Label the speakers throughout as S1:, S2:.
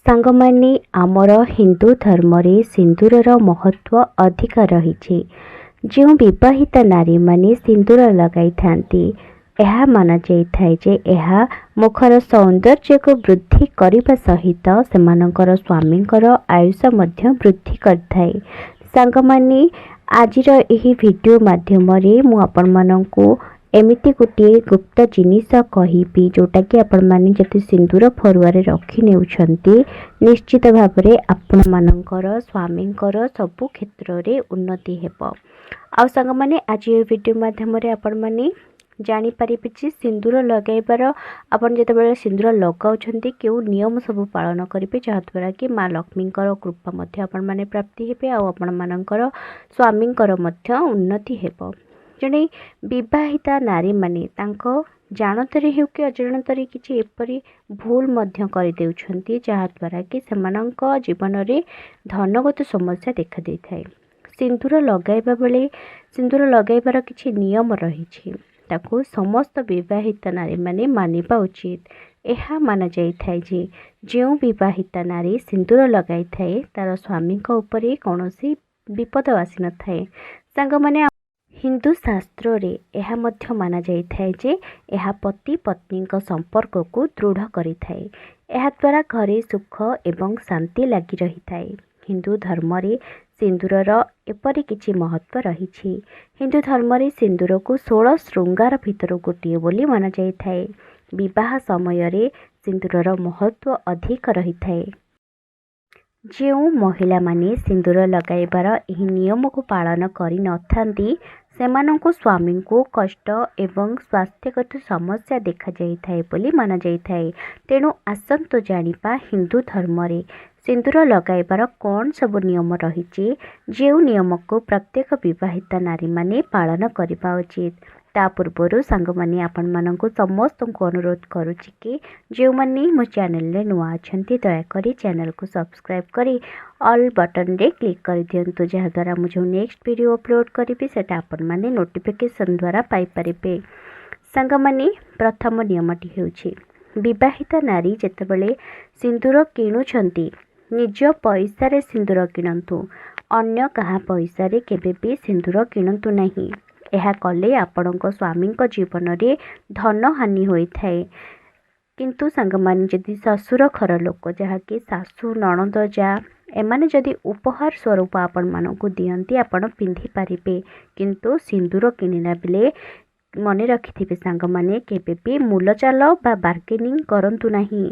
S1: ସାଙ୍ଗମାନେ ଆମର ହିନ୍ଦୁ ଧର୍ମରେ ସିନ୍ଦୁରର ମହତ୍ତ୍ୱ ଅଧିକ ରହିଛି। ଯେଉଁ ବିବାହିତା ନାରୀମାନେ ସିନ୍ଦୁର ଲଗାଇଥାନ୍ତି, ଏହା ମନାଯାଇଥାଏ ଯେ ଏହା ମୁଖର ସୌନ୍ଦର୍ଯ୍ୟକୁ ବୃଦ୍ଧି କରିବା ସହିତ ସେମାନଙ୍କର ସ୍ୱାମୀଙ୍କର ଆୟୁଷ ମଧ୍ୟ ବୃଦ୍ଧି କରିଥାଏ। ସାଙ୍ଗମାନେ, ଆଜିର ଏହି ଭିଡ଼ିଓ ମାଧ୍ୟମରେ ମୁଁ ଆପଣମାନଙ୍କୁ ଏମିତି ଗୋଟିଏ ଗୁପ୍ତ ଜିନିଷ କହିବି, ଯେଉଁଟାକି ଆପଣମାନେ ଯଦି ସିନ୍ଦୁର ଫରୁଆରେ ରଖି ନେଉଛନ୍ତି, ନିଶ୍ଚିତ ଭାବରେ ଆପଣମାନଙ୍କର ସ୍ୱାମୀଙ୍କର ସବୁ କ୍ଷେତ୍ରରେ ଉନ୍ନତି ହେବ। ଆଉ ସାଙ୍ଗମାନେ, ଆଜି ଏ ଭିଡ଼ିଓ ମାଧ୍ୟମରେ ଆପଣମାନେ ଜାଣିପାରିବେ ଯେ ସିନ୍ଦୁର ଲଗାଇବାର ଆପଣ ଯେତେବେଳେ ସିନ୍ଦୁର ଲଗାଉଛନ୍ତି କେଉଁ ନିୟମ ସବୁ ପାଳନ କରିବେ, ଯାହାଦ୍ୱାରା କି ମା ଲକ୍ଷ୍ମୀଙ୍କର କୃପା ମଧ୍ୟ ଆପଣମାନେ ପ୍ରାପ୍ତି ହେବେ ଆଉ ଆପଣମାନଙ୍କର ସ୍ୱାମୀଙ୍କର ମଧ୍ୟ ଉନ୍ନତି ହେବ। ଜଣେ ବିବାହିତା ନାରୀମାନେ ତାଙ୍କ ଜାଣତରେ ହେଉ କି ଅଜାଣତରେ କିଛି ଏପରି ଭୁଲ ମଧ୍ୟ କରିଦେଉଛନ୍ତି, ଯାହାଦ୍ୱାରା କି ସେମାନଙ୍କ ଜୀବନରେ ଧନଗତ ସମସ୍ୟା ଦେଖାଦେଇଥାଏ। ସିନ୍ଦୁର ଲଗାଇବା ବେଳେ ସିନ୍ଦୁର ଲଗାଇବାର କିଛି ନିୟମ ରହିଛି, ତାକୁ ସମସ୍ତ ବିବାହିତା ନାରୀମାନେ ମାନିବା ଉଚିତ। ଏହା ମାନାଯାଇଥାଏ ଯେ ଯେଉଁ ବିବାହିତା ନାରୀ ସିନ୍ଦୁର ଲଗାଇଥାଏ ତାର ସ୍ୱାମୀଙ୍କ ଉପରେ କୌଣସି ବିପଦ ଆସିନଥାଏ। ସାଙ୍ଗମାନେ, ହିନ୍ଦୁ ଶାସ୍ତ୍ରରେ ଏହା ମଧ୍ୟ ମାନାଯାଇଥାଏ ଯେ ଏହା ପତି ପତ୍ନୀଙ୍କ ସମ୍ପର୍କକୁ ଦୃଢ଼ କରିଥାଏ। ଏହାଦ୍ୱାରା ଘରେ ସୁଖ ଏବଂ ଶାନ୍ତି ଲାଗି ରହିଥାଏ। ହିନ୍ଦୁ ଧର୍ମରେ ସିନ୍ଦୁରର ଏପରି କିଛି ମହତ୍ତ୍ୱ ରହିଛି। ହିନ୍ଦୁ ଧର୍ମରେ ସିନ୍ଦୁରକୁ 16 ଶୃଙ୍ଗାର ଭିତରୁ ଗୋଟିଏ ବୋଲି ମନାଯାଇଥାଏ। ବିବାହ ସମୟରେ ସିନ୍ଦୁରର ମହତ୍ତ୍ୱ ଅଧିକ ରହିଥାଏ। ଯେଉଁ ମହିଳାମାନେ ସିନ୍ଦୁର ଲଗାଇବାର ଏହି ନିୟମକୁ ପାଳନ କରିନଥାନ୍ତି, ସେମାନଙ୍କୁ ସ୍ୱାମୀଙ୍କୁ କଷ୍ଟ ଏବଂ ସ୍ୱାସ୍ଥ୍ୟଗତ ସମସ୍ୟା ଦେଖାଯାଇଥାଏ ବୋଲି ମନାଯାଇଥାଏ। ତେଣୁ ଆସନ୍ତୁ ଜାଣିବା ହିନ୍ଦୁ ଧର୍ମରେ ସିନ୍ଦୁର ଲଗାଇବାର କ'ଣ ସବୁ ନିୟମ ରହିଛି, ଯେଉଁ ନିୟମକୁ ପ୍ରତ୍ୟେକ ବିବାହିତା ନାରୀମାନେ ପାଳନ କରିବା ଉଚିତ। ତା ପୂର୍ବରୁ ସାଙ୍ଗମାନେ, ଆପଣମାନଙ୍କୁ ସମସ୍ତଙ୍କୁ ଅନୁରୋଧ କରୁଛି କି ଯେଉଁମାନେ ମୋ ଚ୍ୟାନେଲରେ ନୂଆ ଅଛନ୍ତି ଦୟାକରି ଚ୍ୟାନେଲକୁ ସବସ୍କ୍ରାଇବ୍ କରି ଅଲ୍ ବଟନରେ କ୍ଲିକ୍ କରିଦିଅନ୍ତୁ, ଯାହାଦ୍ୱାରା ମୁଁ ଯେଉଁ ନେକ୍ସଟ ଭିଡ଼ିଓ ଅପଲୋଡ଼ କରିବି ସେଇଟା ଆପଣମାନେ ନୋଟିଫିକେସନ୍ ଦ୍ୱାରା ପାଇପାରିବେ। ସାଙ୍ଗମାନେ, ପ୍ରଥମ ନିୟମଟି ହେଉଛି ବିବାହିତା ନାରୀ ଯେତେବେଳେ ସିନ୍ଦୁର କିଣୁଛନ୍ତି, ନିଜ ପଇସାରେ ସିନ୍ଦୁର କିଣନ୍ତୁ। ଅନ୍ୟ କାହା ପଇସାରେ କେବେ ବି ସିନ୍ଦୁର କିଣନ୍ତୁ ନାହିଁ। ଏହା କଲେ ଆପଣଙ୍କ ସ୍ୱାମୀଙ୍କ ଜୀବନରେ ଧନହାନି ହୋଇଥାଏ। କିନ୍ତୁ ସାଙ୍ଗମାନେ, ଯଦି ଶ୍ୱଶୁର ଘର ଲୋକ, ଯାହାକି ଶାଶୁ ନଣନ୍ଦ ଯା, ଏମାନେ ଯଦି ଉପହାର ସ୍ୱରୂପ ଆପଣମାନଙ୍କୁ ଦିଅନ୍ତି ଆପଣ ପିନ୍ଧିପାରିବେ। କିନ୍ତୁ ସିନ୍ଦୁର କିଣିଲା ବେଳେ ମନେ ରଖିଥିବେ ସାଙ୍ଗମାନେ, କେବେ ବି ମୂଲଚାଲ ବା ବାର୍ଗେନିଂ କରନ୍ତୁ ନାହିଁ।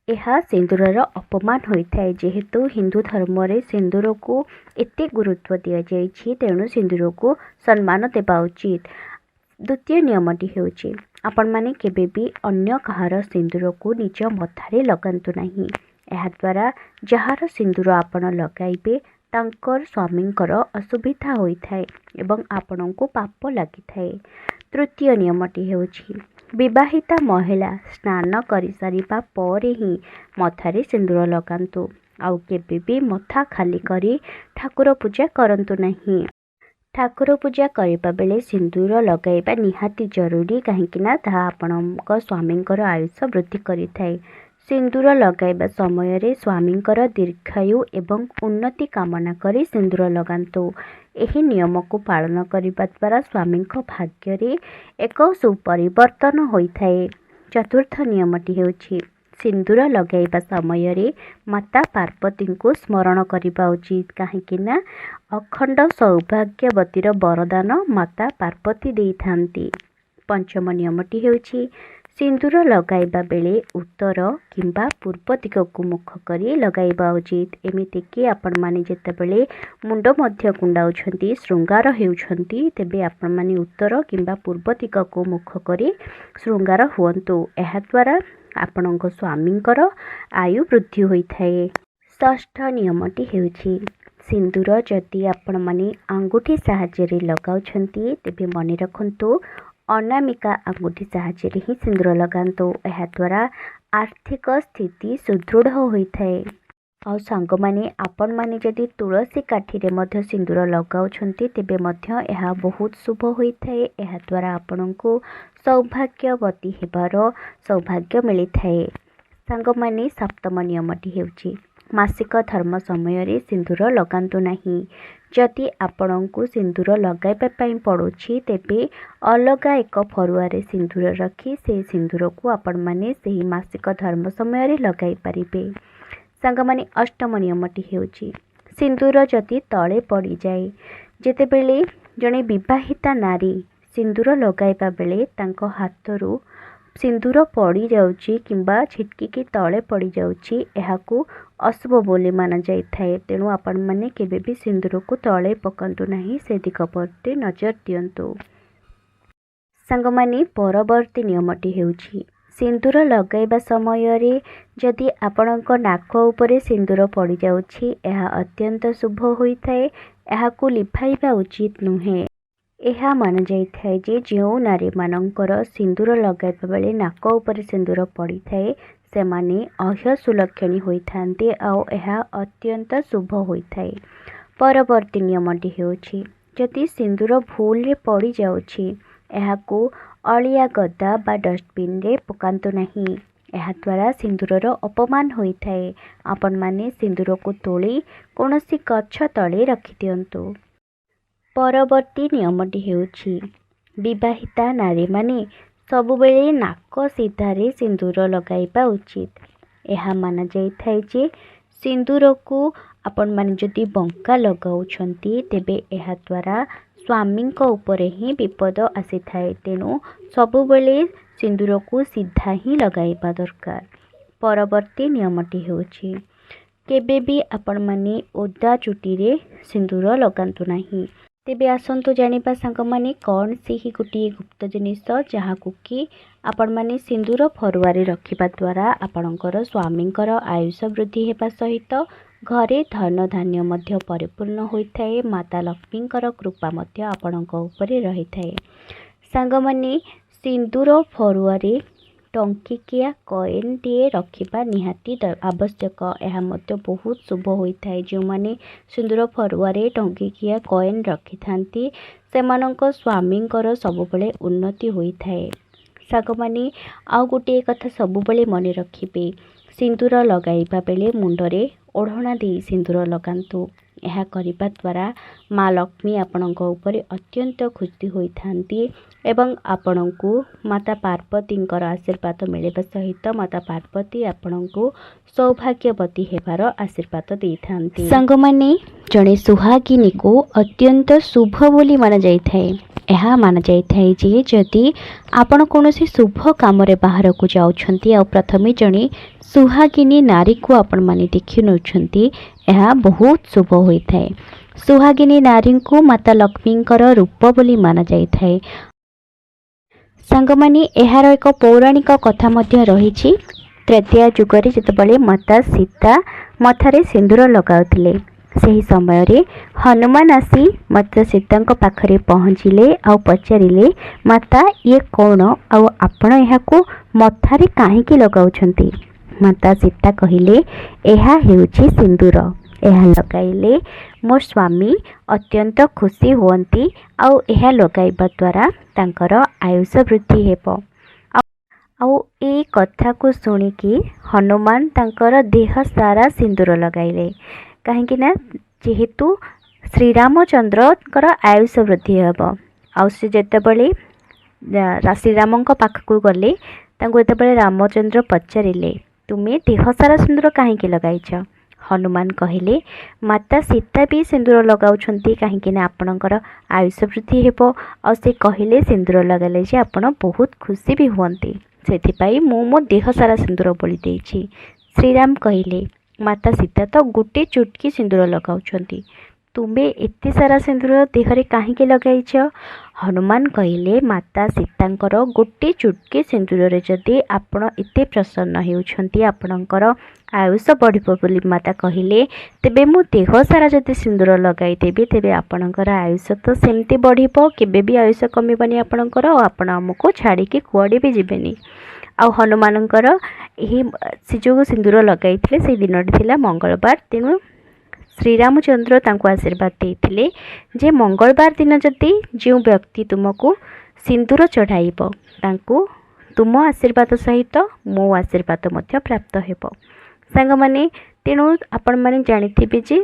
S1: ଏହା ସିନ୍ଦୁରର ଅପମାନ ହୋଇଥାଏ। ଯେହେତୁ ହିନ୍ଦୁ ଧର୍ମରେ ସିନ୍ଦୁରକୁ ଏତେ ଗୁରୁତ୍ୱ ଦିଆଯାଇଛି, ତେଣୁ ସିନ୍ଦୁରକୁ ସମ୍ମାନ ଦେବା ଉଚିତ। ଦ୍ୱିତୀୟ ନିୟମଟି ହେଉଛି ଆପଣମାନେ କେବେ ବି ଅନ୍ୟ କାହାର ସିନ୍ଦୁରକୁ ନିଜ ମଥାରେ ଲଗାନ୍ତୁ ନାହିଁ। ଏହାଦ୍ୱାରା ଯାହାର ସିନ୍ଦୁର ଆପଣ ଲଗାଇବେ ତାଙ୍କର ସ୍ୱାମୀଙ୍କର ଅସୁବିଧା ହୋଇଥାଏ ଏବଂ ଆପଣଙ୍କୁ ପାପ ଲାଗିଥାଏ। ତୃତୀୟ ନିୟମଟି ହେଉଛି ବିବାହିତା ମହିଳା ସ୍ନାନ କରିସାରିବା ପରେ ହିଁ ମଥାରେ ସିନ୍ଦୁର ଲଗାନ୍ତୁ। ଆଉ କେବେ ବି ମଥା ଖାଲି କରି ଠାକୁର ପୂଜା କରନ୍ତୁ ନାହିଁ। ଠାକୁର ପୂଜା କରିବା ବେଳେ ସିନ୍ଦୁର ଲଗାଇବା ନିହାତି ଜରୁରୀ, କାହିଁକିନା ତାହା ଆପଣଙ୍କ ସ୍ୱାମୀଙ୍କର ଆୟୁଷ ବୃଦ୍ଧି କରିଥାଏ। ସିନ୍ଦୁର ଲଗାଇବା ସମୟରେ ସ୍ୱାମୀଙ୍କର ଦୀର୍ଘାୟୁ ଏବଂ ଉନ୍ନତି କାମନା କରି ସିନ୍ଦୁର ଲଗାନ୍ତୁ। ଏହି ନିୟମକୁ ପାଳନ କରିବା ଦ୍ୱାରା ସ୍ୱାମୀଙ୍କ ଭାଗ୍ୟରେ ଏକ ସୁପରିବର୍ତ୍ତନ ହୋଇଥାଏ। ଚତୁର୍ଥ ନିୟମଟି ହେଉଛି ସିନ୍ଦୁର ଲଗାଇବା ସମୟରେ ମାତା ପାର୍ବତୀଙ୍କୁ ସ୍ମରଣ କରିବା ଉଚିତ, କାହିଁକିନା ଅଖଣ୍ଡ ସୌଭାଗ୍ୟବତୀର ବରଦାନ ମାତା ପାର୍ବତୀ ଦେଇଥାନ୍ତି। ପଞ୍ଚମ ନିୟମଟି ହେଉଛି ସିନ୍ଦୁର ଲଗାଇବା ବେଳେ ଉତ୍ତର କିମ୍ବା ପୂର୍ବ ଦିଗକୁ ମୁଖ କରି ଲଗାଇବା ଉଚିତ। ଏମିତିକି ଆପଣମାନେ ଯେତେବେଳେ ମୁଣ୍ଡ ମଧ୍ୟ କୁଣ୍ଡାଉଛନ୍ତି, ଶୃଙ୍ଗାର ହେଉଛନ୍ତି, ତେବେ ଆପଣମାନେ ଉତ୍ତର କିମ୍ବା ପୂର୍ବ ଦିଗକୁ ମୁଖ କରି ଶୃଙ୍ଗାର ହୁଅନ୍ତୁ। ଏହାଦ୍ୱାରା ଆପଣଙ୍କ ସ୍ୱାମୀଙ୍କର ଆୟୁ ବୃଦ୍ଧି ହୋଇଥାଏ। ଷଷ୍ଠ ନିୟମଟି ହେଉଛି ସିନ୍ଦୁର ଯଦି ଆପଣମାନେ ଆଙ୍ଗୁଠି ସାହାଯ୍ୟରେ ଲଗାଉଛନ୍ତି, ତେବେ ମନେ ରଖନ୍ତୁ ଅନାମିକା ଆଙ୍ଗୁଠି ସାହାଯ୍ୟରେ ହିଁ ସିନ୍ଦୁର ଲଗାନ୍ତୁ। ଏହାଦ୍ୱାରା ଆର୍ଥିକ ସ୍ଥିତି ସୁଦୃଢ଼ ହୋଇଥାଏ। ଆଉ ସାଙ୍ଗମାନେ, ଆପଣମାନେ ଯଦି ତୁଳସୀ କାଠିରେ ମଧ୍ୟ ସିନ୍ଦୁର ଲଗାଉଛନ୍ତି, ତେବେ ମଧ୍ୟ ଏହା ବହୁତ ଶୁଭ ହୋଇଥାଏ। ଏହାଦ୍ୱାରା ଆପଣଙ୍କୁ ସୌଭାଗ୍ୟବତୀ ହେବାର ସୌଭାଗ୍ୟ ମିଳିଥାଏ। ସାଙ୍ଗମାନେ ସପ୍ତମ ନିୟମଟି ହେଉଛି ମାସିକ ଧର୍ମ ସମୟରେ ସିନ୍ଦୁର ଲଗାନ୍ତୁ ନାହିଁ। ଯଦି ଆପଣଙ୍କୁ ସିନ୍ଦୁର ଲଗାଇବା ପାଇଁ ପଡ଼ୁଛି ତେବେ ଅଲଗା ଏକ ଫରୁଆରେ ସିନ୍ଦୁର ରଖି ସେହି ସିନ୍ଦୁରକୁ ଆପଣମାନେ ସେହି ମାସିକ ଧର୍ମ ସମୟରେ ଲଗାଇ ପାରିବେ। ସାଙ୍ଗମାନେ ଅଷ୍ଟମ ନିୟମଟି ହେଉଛି ସିନ୍ଦୁର ଯଦି ତଳେ ପଡ଼ିଯାଏ, ଯେତେବେଳେ ଜଣେ ବିବାହିତା ନାରୀ ସିନ୍ଦୁର ଲଗାଇବା ବେଳେ ତାଙ୍କ ହାତରୁ ସିନ୍ଦୁର ପଡ଼ିଯାଉଛି କିମ୍ବା ଛିଟକିକି ତଳେ ପଡ଼ିଯାଉଛି, ଏହାକୁ ଅଶୁଭ ବୋଲି ମାନାଯାଇଥାଏ। ତେଣୁ ଆପଣମାନେ କେବେ ବି ସିନ୍ଦୁରକୁ ତଳେ ପକାନ୍ତୁ ନାହିଁ, ସେ ଦିଗ ପ୍ରତି ନଜର ଦିଅନ୍ତୁ। ସାଙ୍ଗମାନେ ପରବର୍ତ୍ତୀ ନିୟମଟି ହେଉଛି ସିନ୍ଦୁର ଲଗାଇବା ସମୟରେ ଯଦି ଆପଣଙ୍କ ନାକ ଉପରେ ସିନ୍ଦୁର ପଡ଼ିଯାଉଛି, ଏହା ଅତ୍ୟନ୍ତ ଶୁଭ ହୋଇଥାଏ। ଏହାକୁ ଲିଭାଇବା ଉଚିତ ନୁହେଁ। ଏହା ମାନାଯାଇଥାଏ ଯେ ଯେଉଁ ନାରୀମାନଙ୍କର ସିନ୍ଦୁର ଲଗାଇବା ବେଳେ ନାକ ଉପରେ ସିନ୍ଦୁର ପଡ଼ିଥାଏ ସେମାନେ ଅହ୍ୟସୁଲକ୍ଷଣୀ ହୋଇଥାନ୍ତି ଆଉ ଏହା ଅତ୍ୟନ୍ତ ଶୁଭ ହୋଇଥାଏ। ପରବର୍ତ୍ତୀ ନିୟମଟି ହେଉଛି ଯଦି ସିନ୍ଦୁର ଭୁଲରେ ପଡ଼ିଯାଉଛି, ଏହାକୁ ଅଳିଆ ଗଦା ବା ଡଷ୍ଟବିନ୍ରେ ପକାନ୍ତୁ ନାହିଁ। ଏହାଦ୍ୱାରା ସିନ୍ଦୁରର ଅପମାନ ହୋଇଥାଏ। ଆପଣମାନେ ସିନ୍ଦୁରକୁ ତୋଳି କୌଣସି ଗଛ ତଳେ ରଖିଦିଅନ୍ତୁ। ପରବର୍ତ୍ତୀ ନିୟମଟି ହେଉଛି ବିବାହିତା ନାରୀମାନେ ସବୁବେଳେ ନାକ ସିଧାରେ ସିନ୍ଦୁର ଲଗାଇବା ଉଚିତ। ଏହା ମାନାଯାଇଥାଏ ଯେ ସିନ୍ଦୁରକୁ ଆପଣମାନେ ଯଦି ବଙ୍କା ଲଗାଉଛନ୍ତି ତେବେ ଏହାଦ୍ୱାରା ସ୍ୱାମୀଙ୍କ ଉପରେ ହିଁ ବିପଦ ଆସିଥାଏ। ତେଣୁ ସବୁବେଳେ ସିନ୍ଦୁରକୁ ସିଧା ହିଁ ଲଗାଇବା ଦରକାର। ପରବର୍ତ୍ତୀ ନିୟମଟି ହେଉଛି କେବେ ବି ଆପଣମାନେ ଓଦା ଚୁଟିରେ ସିନ୍ଦୁର ଲଗାନ୍ତୁ ନାହିଁ। ତେବେ ଆସନ୍ତୁ ଜାଣିବା ସାଙ୍ଗମାନେ କ'ଣ ସେହି ଗୋଟିଏ ଗୁପ୍ତ ଜିନିଷ ଯାହାକୁ କି ଆପଣମାନେ ସିନ୍ଦୁର ଫରୁଆରେ ରଖିବା ଦ୍ୱାରା ଆପଣଙ୍କର ସ୍ୱାମୀଙ୍କର ଆୟୁଷ ବୃଦ୍ଧି ହେବା ସହିତ ଘରେ ଧନ ଧାନ୍ୟ ମଧ୍ୟ ପରିପୂର୍ଣ୍ଣ ହୋଇଥାଏ। ମାତା ଲକ୍ଷ୍ମୀଙ୍କର କୃପା ମଧ୍ୟ ଆପଣଙ୍କ ଉପରେ ରହିଥାଏ। ସାଙ୍ଗମାନେ ସିନ୍ଦୁର ଫରୁଆରେ ଟଙ୍କିକିଆ କଏନଟିଏ ରଖିବା ନିହାତି ଆବଶ୍ୟକ। ଏହା ମଧ୍ୟ ବହୁତ ଶୁଭ ହୋଇଥାଏ। ଯେଉଁମାନେ ସିନ୍ଦୁର ଫରୁଆରେ ଟଙ୍କିକିଆ କଏନ ରଖିଥାନ୍ତି ସେମାନଙ୍କ ସ୍ୱାମୀଙ୍କର ସବୁବେଳେ ଉନ୍ନତି ହୋଇଥାଏ। ସାଙ୍ଗମାନେ ଆଉ ଗୋଟିଏ କଥା ସବୁବେଳେ ମନେ ରଖିବେ, ସିନ୍ଦୁର ଲଗାଇବା ବେଳେ ମୁଣ୍ଡରେ ଓଢ଼ଣା ଦେଇ ସିନ୍ଦୁର ଲଗାନ୍ତୁ। ଏହା କରିବା ଦ୍ୱାରା ମା ଲକ୍ଷ୍ମୀ ଆପଣଙ୍କ ଉପରେ ଅତ୍ୟନ୍ତ ଖୁସି ହୋଇଥାନ୍ତି ଏବଂ ଆପଣଙ୍କୁ ମାତା ପାର୍ବତୀଙ୍କର ଆଶୀର୍ବାଦ ମିଳିବା ସହିତ ମାତା ପାର୍ବତୀ ଆପଣଙ୍କୁ ସୌଭାଗ୍ୟବତୀ ହେବାର ଆଶୀର୍ବାଦ ଦେଇଥାନ୍ତି। ସାଙ୍ଗମାନେ ଜଣେ ସୁହାଗିନୀକୁ ଅତ୍ୟନ୍ତ ଶୁଭ ବୋଲି ମାନାଯାଇଥାଏ। ଏହା ମାନାଯାଇଥାଏ ଯେ ଯଦି ଆପଣ କୌଣସି ଶୁଭ କାମରେ ବାହାରକୁ ଯାଉଛନ୍ତି ଆଉ ପ୍ରଥମେ ଜଣେ ସୁହାଗିନୀ ନାରୀକୁ ଆପଣମାନେ ଦେଖି ନେଉଛନ୍ତି, ଏହା ବହୁତ ଶୁଭ ହୋଇଥାଏ। ସୁହାଗିନୀ ନାରୀଙ୍କୁ ମାତା ଲକ୍ଷ୍ମୀଙ୍କର ରୂପ ବୋଲି ମାନାଯାଇଥାଏ। ସାଙ୍ଗମାନେ ଏହାର ଏକ ପୌରାଣିକ କଥା ମଧ୍ୟ ରହିଛି। ତ୍ରେତୟା ଯୁଗରେ ଯେତେବେଳେ ମାତା ସୀତା ମଥାରେ ସିନ୍ଦୁର ଲଗାଉଥିଲେ, ସେହି ସମୟରେ ହନୁମାନ ଆସି ମାତା ସୀତାଙ୍କ ପାଖରେ ପହଞ୍ଚିଲେ ଆଉ ପଚାରିଲେ, ମାତା ଇଏ କ'ଣ ଆଉ ଆପଣ ଏହାକୁ ମଥାରେ କାହିଁକି ଲଗାଉଛନ୍ତି? ମାତା ସୀତା କହିଲେ, ଏହା ହେଉଛି ସିନ୍ଦୁର। ଏହା ଲଗାଇଲେ ମୋ ସ୍ୱାମୀ ଅତ୍ୟନ୍ତ ଖୁସି ହୁଅନ୍ତି ଆଉ ଏହା ଲଗାଇବା ଦ୍ୱାରା ତାଙ୍କର ଆୟୁଷ ବୃଦ୍ଧି ହେବ। ଆଉ ଏଇ କଥାକୁ ଶୁଣିକି ହନୁମାନ ତାଙ୍କର ଦେହ ସାରା ସିନ୍ଦୁର ଲଗାଇଲେ। କାହିଁକି ନା ଯେହେତୁ ଶ୍ରୀରାମଚନ୍ଦ୍ରଙ୍କର ଆୟୁଷ ବୃଦ୍ଧି ହେବ। ଆଉ ସେ ଯେତେବେଳେ ଶ୍ରୀରାମଙ୍କ ପାଖକୁ ଗଲେ, ତାଙ୍କୁ ଯେତେବେଳେ ରାମଚନ୍ଦ୍ର ପଚାରିଲେ, ତୁମେ ଦେହ ସାରା ସିନ୍ଦୁର କାହିଁକି ଲଗାଇଛ? ହନୁମାନ କହିଲେ, ମାତା ସୀତା ବି ସିନ୍ଦୁର ଲଗାଉଛନ୍ତି କାହିଁକି ନା ଆପଣଙ୍କର ଆୟୁଷ ବୃଦ୍ଧି ହେବ। ଆଉ ସେ କହିଲେ ସିନ୍ଦୁର ଲଗାଇଲେ ଯେ ଆପଣ ବହୁତ ଖୁସି ବି ହୁଅନ୍ତି, ସେଥିପାଇଁ ମୁଁ ମୋ ଦେହ ସାରା ସିନ୍ଦୁର ବୋଳି ଦେଇଛି। ଶ୍ରୀରାମ କହିଲେ, ମାତା ସୀତା ତ ଗୋଟେ ଚୁଟକି ସିନ୍ଦୁର ଲଗାଉଛନ୍ତି, ତୁମେ ଏତେ ସାରା ସିନ୍ଦୁର ଦେହରେ କାହିଁକି ଲଗାଇଛ? ହନୁମାନ କହିଲେ, ମାତା ସୀତାଙ୍କର ଗୋଟେ ଚୁଟକି ସିନ୍ଦୁରରେ ଯଦି ଆପଣ ଏତେ ପ୍ରସନ୍ନ ହେଉଛନ୍ତି, ଆପଣଙ୍କର ଆୟୁଷ ବଢ଼ିବ ବୋଲି ମାତା କହିଲେ, ତେବେ ମୁଁ ଦେହ ସାରା ଯଦି ସିନ୍ଦୁର ଲଗାଇଦେବି ତେବେ ଆପଣଙ୍କର ଆୟୁଷ ତ ସେମିତି ବଢ଼ିବ, କେବେ ବି ଆୟୁଷ କମିବନି ଆପଣଙ୍କର, ଆଉ ଆପଣ ଆମକୁ ଛାଡ଼ିକି କୁଆଡ଼େ ବି ଯିବେନି। ଆଉ ହନୁମାନଙ୍କର ସେ ଯେଉଁ ସିନ୍ଦୁର ଲଗାଇଥିଲେ ସେଇ ଦିନଟି ଥିଲା ମଙ୍ଗଳବାର। ତେଣୁ ଶ୍ରୀରାମଚନ୍ଦ୍ର ତାଙ୍କୁ ଆଶୀର୍ବାଦ ଦେଇଥିଲେ ଯେ ମଙ୍ଗଳବାର ଦିନ ଯଦି ଯେଉଁ ବ୍ୟକ୍ତି ତୁମକୁ ସିନ୍ଦୁର ଚଢ଼ାଇବ ତାଙ୍କୁ तुम आशीर्वाद सहित मो आशीर्वाद मध्य प्राप्त हेब। सांग माने तेणु आपण माने जानिथिबे जे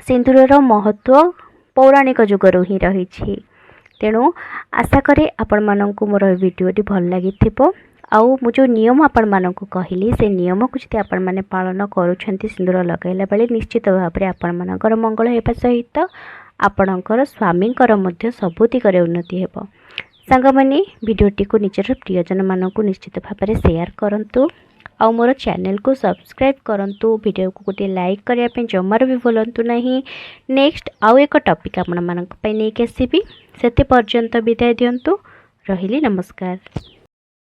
S1: सिंदूरर महत्व पौराणिक जुगरु ही रही। तेणु आशा करे आपण माननकु मोर वीडियोटी भल लागिथिबो। आउ मु जो नियम आपण माननकु कहली से नियम को जदि आपण माने पालन करूछंती सिंदूर लगाइला बेले निश्चित भाव में आपण मानकर मंगल हेबा सहित आपणकर स्वामींकर मध्य सबु दिगरे उन्नति हेब। सांग माने वीडियोटी को निजर प्रियजन मानकु निश्चित भाव में शेयर करंतु। आउ मोर चैनल को सब्सक्राइब करंतु। वीडियो को गोटे लाइक करिया पे जमार भी भूलंतु नहीं। नेक्स्ट आउ एक टॉपिक आपण मानक पे नेके आसीबी। सेते पर्यंत विदाय दियंतु। रहिली नमस्कार।